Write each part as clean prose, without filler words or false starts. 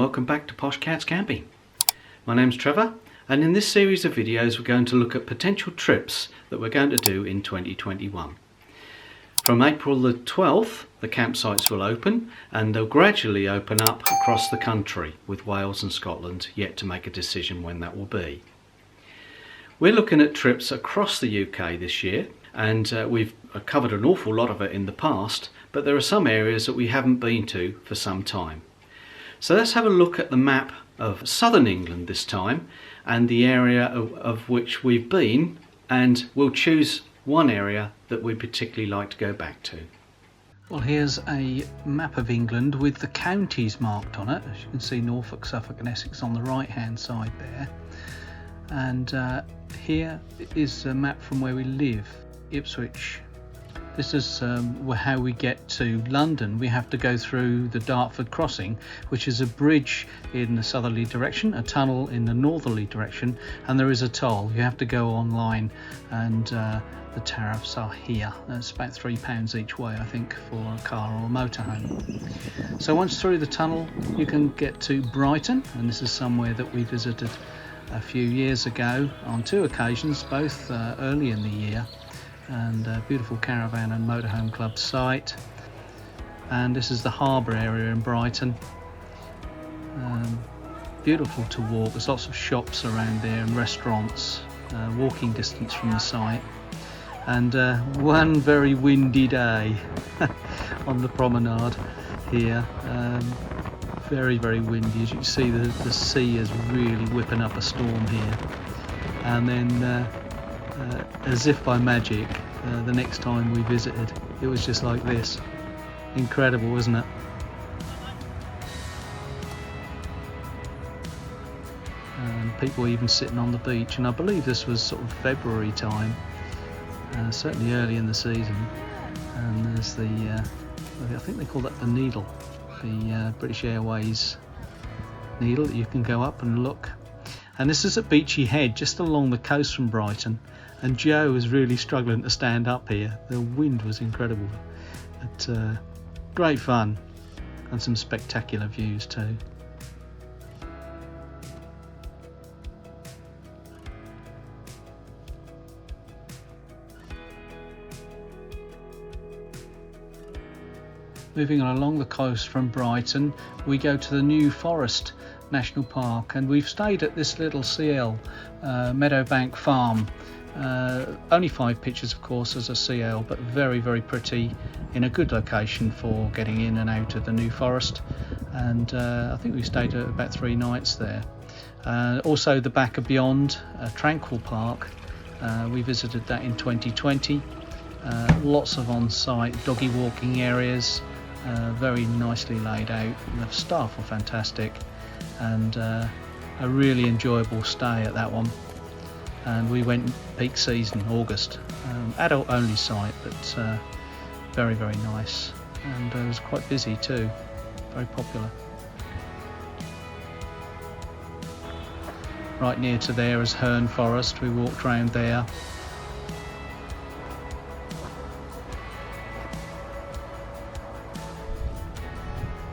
welcome back to Posh Cats Camping. My name's Trevor, and in this series of videos we're going to look at potential trips that we're going to do in 2021. From April the 12th the campsites will open, and they'll gradually open up across the country, with Wales and Scotland yet to make a decision when that will be. We're looking at trips across the UK this year, and we've covered an awful lot of it in the past, but there are some areas that we haven't been to for some time. So let's have a look at the map of southern England this time, and the area of which we've been, and we'll choose one area that we particularly like to go back to. Well, here's a map of England with the counties marked on it. As you can see, Norfolk, Suffolk and Essex on the right hand side there. And here is a map from where we live, Ipswich. This is how we get to London. We have to go through the Dartford crossing, which is a bridge in the southerly direction, a tunnel in the northerly direction, and there is a toll. You have to go online, and the tariffs are here. It's about £3 each way, I think, for a car or a motorhome. So once through the tunnel you can get to Brighton, and this is somewhere that we visited a few years ago on two occasions, both early in the year, and a beautiful caravan and motorhome club site. And this is the harbour area in Brighton. Beautiful to walk. There's lots of shops around there and restaurants, walking distance from the site. And one very windy day on the promenade here. Very windy. As you can see, the sea is really whipping up a storm here. And then as if by magic, the next time we visited it was just like this. Incredible, wasn't it? And people even sitting on the beach, and I believe this was sort of February time, certainly early in the season. And there's the I think they call that the Needle, the British Airways Needle, that you can go up and look. And this is at Beachy Head, just along the coast from Brighton, and Joe was really struggling to stand up here. The wind was incredible, but great fun, and some spectacular views too. Moving on along the coast from Brighton, we go to the New Forest National Park, and we've stayed at this little CL Meadowbank Farm. Only 5 pictures, of course, as a CL, but very pretty, in a good location for getting in and out of the New Forest. And I think we stayed at about 3 nights there. Also the back of Beyond, Tranquil Park, we visited that in 2020. Lots of on-site doggy walking areas, very nicely laid out. The staff were fantastic, and a really enjoyable stay at that one. And we went peak season, August. Adult only site, but very nice, and it was quite busy too, very popular. Right near to there is Herne Forest. We walked around there.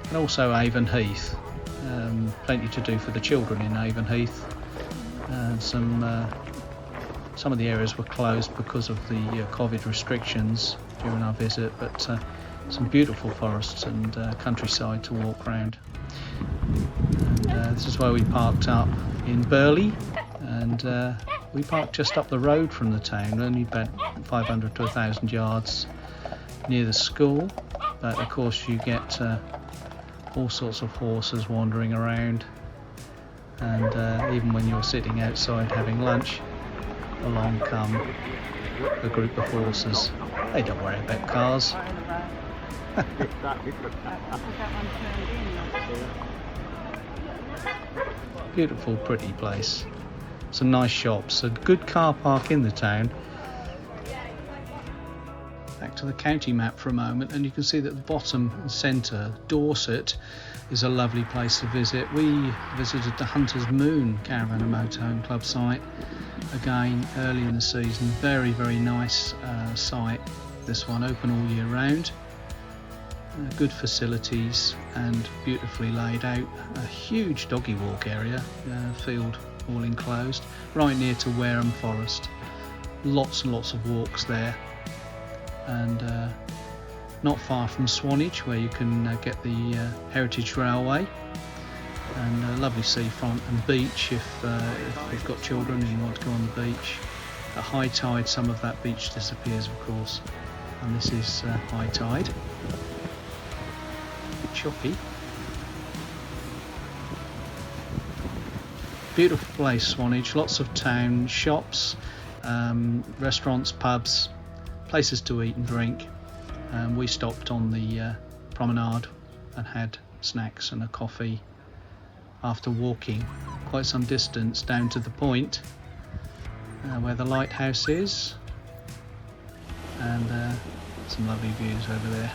And also Avon Heath. Plenty to do for the children in Avon Heath. Some of the areas were closed because of the COVID restrictions during our visit, but some beautiful forests and countryside to walk around. And this is where we parked up in Burley, and we parked just up the road from the town, only about 500 to 1,000 yards near the school. But of course you get all sorts of horses wandering around, and even when you're sitting outside having lunch, along come a group of horses. They don't worry about cars. Beautiful, pretty place. Some nice shops, a good car park in the town. Back to the county map for a moment, and you can see that the bottom centre, Dorset, is a lovely place to visit. We visited the Hunter's Moon Caravan and Motorhome Club site, again early in the season. Very nice site, this one, open all year round. good facilities and beautifully laid out. A huge doggy walk area, field all enclosed, right near to Wareham Forest. Lots and lots of walks there, and not far from Swanage, where you can get the Heritage Railway, and a lovely seafront and beach if you've got children and you want to go on the beach. At high tide some of that beach disappears, of course, and this is high tide. Choppy. Beautiful place, Swanage. Lots of town shops, restaurants, pubs, places to eat and drink. We stopped on the promenade and had snacks and a coffee after walking quite some distance down to the point where the lighthouse is, and some lovely views over there.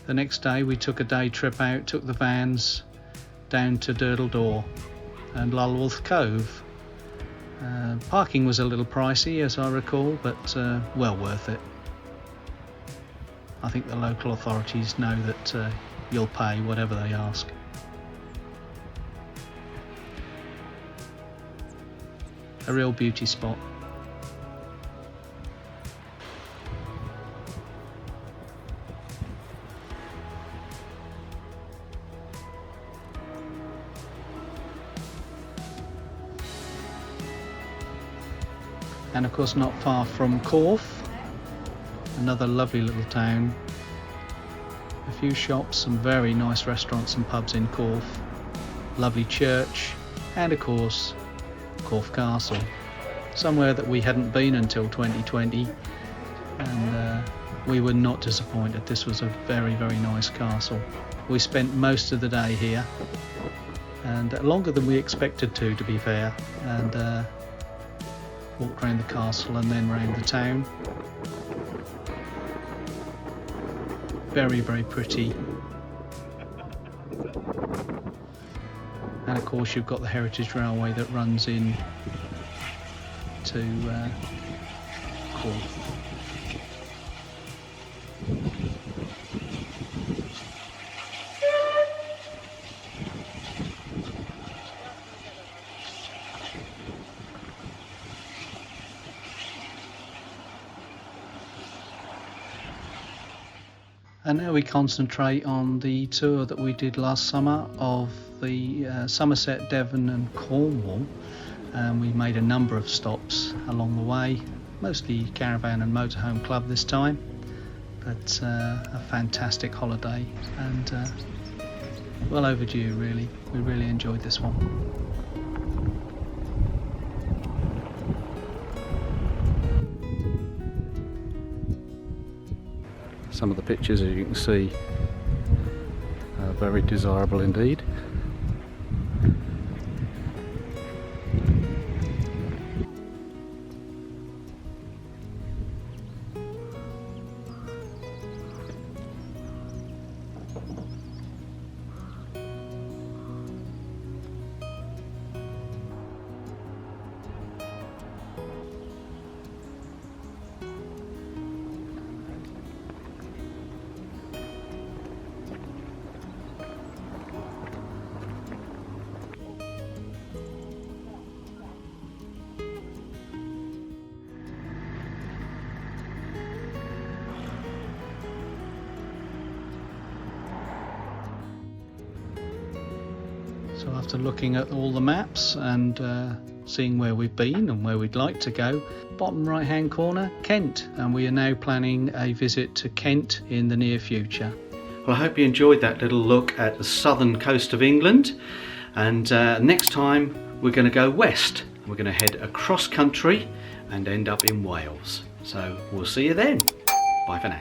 The next day we took a day trip out, took the vans down to Durdledore and Lulworth Cove. Parking was a little pricey, as I recall, but well worth it. I think the local authorities know that you'll pay whatever they ask. A real beauty spot. And of course not far from Corfe, another lovely little town. A few shops, some very nice restaurants and pubs in Corfe, lovely church, and of course Corfe Castle, somewhere that we hadn't been until 2020, and we were not disappointed. This was a very, very nice castle. We spent most of the day here, and longer than we expected to be fair, and walked around the castle and then around the town. Very, very pretty. And of course you've got the Heritage Railway that runs in to Corfe. And now we concentrate on the tour that we did last summer of the Somerset, Devon and Cornwall. We made a number of stops along the way, mostly caravan and motorhome club this time, but a fantastic holiday, and well overdue really. We really enjoyed this one. Some of the pictures, as you can see, are very desirable indeed. So after looking at all the maps and seeing where we've been and where we'd like to go, bottom right hand corner, Kent, and we are now planning a visit to Kent in the near future. Well, I hope you enjoyed that little look at the southern coast of England, and next time we're going to go west. We're going to head across country and end up in Wales. So we'll see you then. Bye for now.